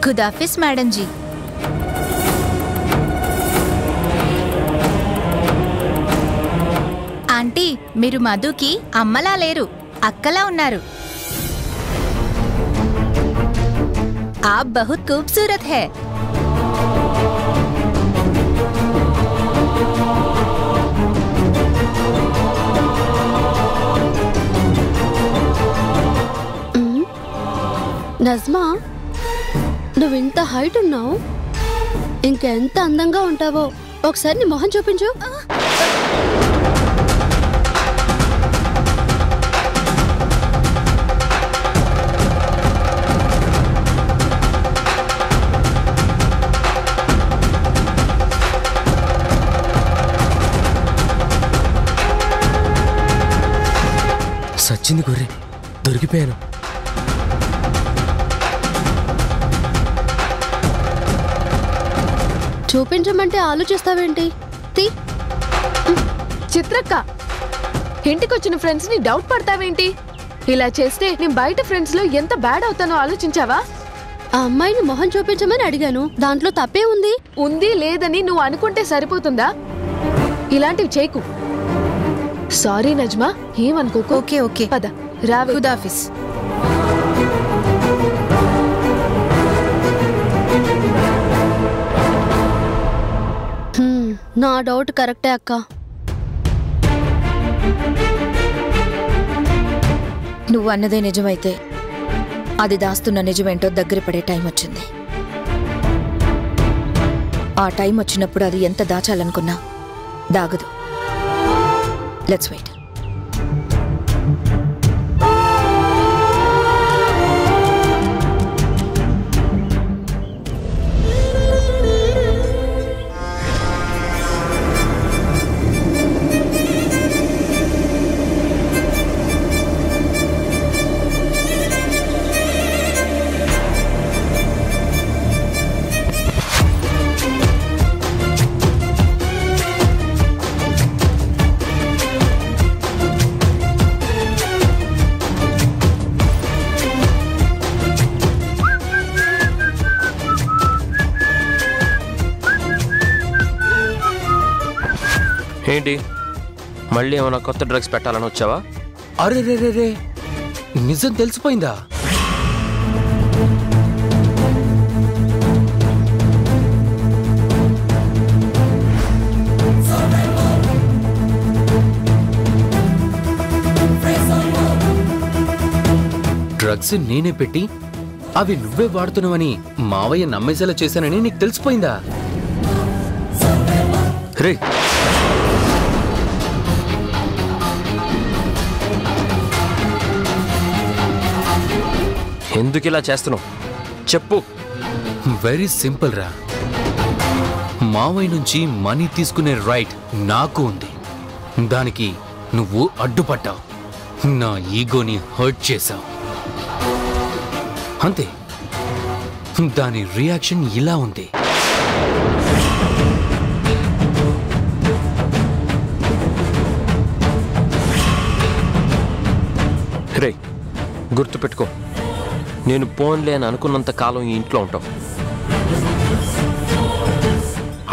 खुदाफिज madam जी। Aunty మీరు మధుకి అమ్మలా లేరు, అక్కలా ఉన్నారు। आप बहुत खूबसूरत है। నజ్మా, నువ్వు ఇంత హైట్ ఉన్నావు, ఇంకెంత అందంగా ఉంటావో ఒకసారి నీ మొహం చూపించు। సచ్చింది గొర్రె, దొరికిపోయాను। చూపించమంటే ఆలోచిస్తావేంటి? తీ। చిత్రక్క, ఇంటికొచ్చిన ఫ్రెండ్స్ ని డౌట్ పడతావేంటి? ఇలా చేస్తే నేను బయట ఫ్రెండ్స్ లో ఎంత బ్యాడ్ అవుతానో ఆలోచించావా? ఆ అమ్మాయిని మొహం చూపించమని అడిగాను, దాంట్లో తప్పే ఉంది? ఉంది లేదని నువ్వు అనుకుంటే సరిపోతుందా? ఇలాంటివి చేయకు। సారీ నజ్మా, ఏమనుకోకు। ఓకే ఓకే, పద రావే। खुदाफिज। నా డౌట్ కరెక్టే అక్క। నువ్వు అన్నదే నిజమైతే అది దాస్తున్న నిజమేంటో దగ్గర పడే టైం వచ్చింది। ఆ టైం వచ్చినప్పుడు అది ఎంత దాచాలనుకున్నా దాగదు। Let's wait. ఏంటి మళ్ళీ ఏమైనా కొత్త డ్రగ్స్ పెట్టాలని వచ్చావా? అరే రే రే రే, నిజం తెలిసిపోయిందా? డ్రగ్స్ నేనే పెట్టి అవి నువ్వే వాడుతున్నావని మావయ్య నమ్మేసేలా చేశానని నీకు తెలిసిపోయిందా? రే, ఎందుకు ఇలా చేస్తున్నావు చెప్పు। వెరీ సింపుల్ రా, మావయ్య నుంచి మనీ తీసుకునే రైట్ నాకు ఉంది, దానికి నువ్వు అడ్డుపడ్డావు, నా ఈగోని హర్ట్ చేశావు అంతే। దాని రియాక్షన్ ఇలా ఉంది। రే, గుర్తుపెట్టుకో, నేను పోన్లే అని అనుకున్నంత కాలం ఈ ఇంట్లో ఉంటావు,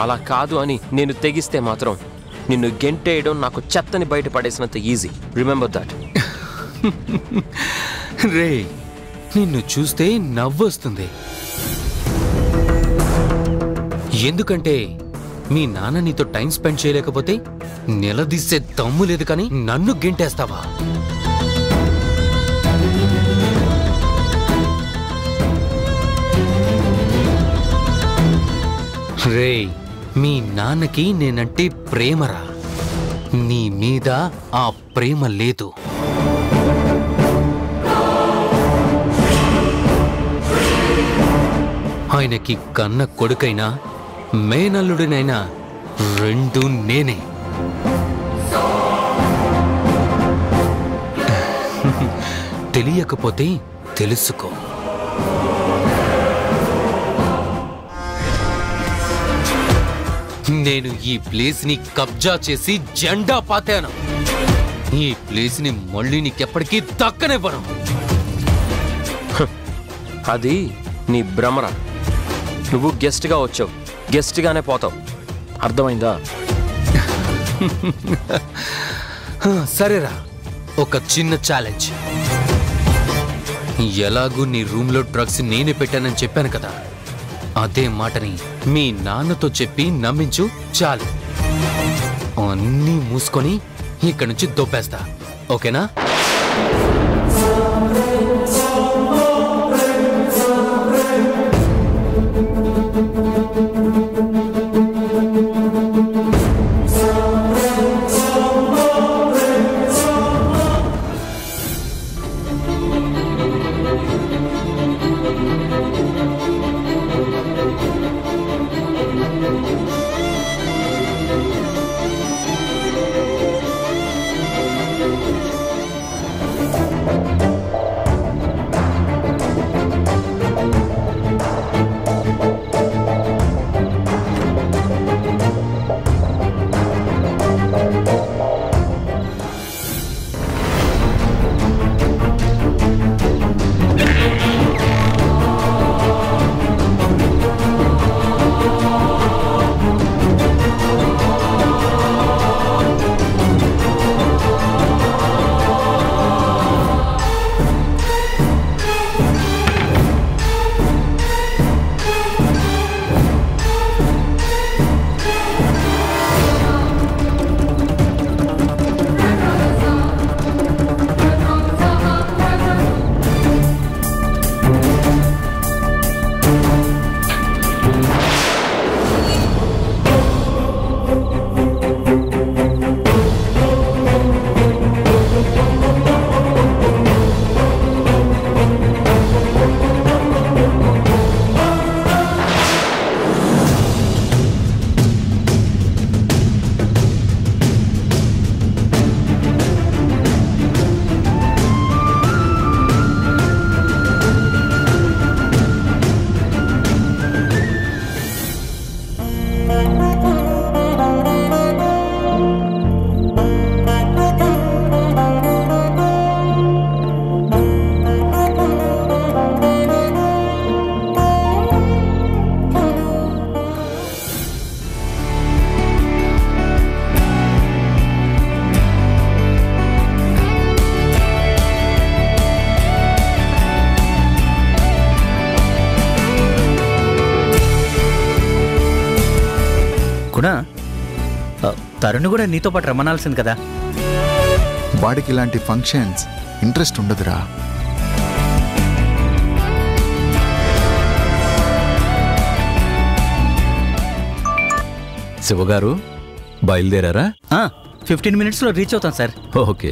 అలా కాదు అని నేను తెగిస్తే మాత్రం నిన్ను గెంటేయడం నాకు చెత్తని బయట పడేసినంత ఈజీ। Remember that. రే, నిన్ను చూస్తే నవ్వొస్తుంది, ఎందుకంటే మీ నాన్న నీతో టైం స్పెండ్ చేయలేకపోతే నిలదీసే దమ్ము లేదు, కానీ నన్ను గెంటేస్తావా? రే, మీ నాన్నకి నేనంటే ప్రేమరా, నీ మీద ఆ ప్రేమ లేదు। ఆయనకి కన్న కొడుకైనా మేనల్లుడినైనా రెండు నేనే। తెలియకపోతే తెలుసుకో। నేను ఈ ప్లేస్ ని కబ్జా చేసి జెండా పాతాను, ఈ ప్లేస్ ని మళ్ళీ నీకెప్పటికీ దక్కనివ్వను। అది నీ భ్రమరా? నువ్వు గెస్ట్గా వచ్చావు, గెస్ట్గానే పోతావు. అర్థమైందా? సరేరా, ఒక చిన్న ఛాలెంజ్. ఎలాగూ నీ రూమ్లో డ్రగ్స్ నేనే పెట్టానని చెప్పాను కదా, అదే మాటని మీ నాన్నతో చెప్పి నమ్మించు. చాలు, అన్నీ మూసుకొని ఇక్కడి నుంచి దొబ్బేస్తా. ఓకేనా? తరుణ్ కూడా నీతో పాటు రమ్మనాల్సింది కదా. వాడికి ఇలాంటి ఫంక్షన్స్ ఇంట్రెస్ట్ ఉండదురా. శివగారు బయలుదేరారా? 15 minutesలో రీచ్ అవుతాం సార్. ఓకే.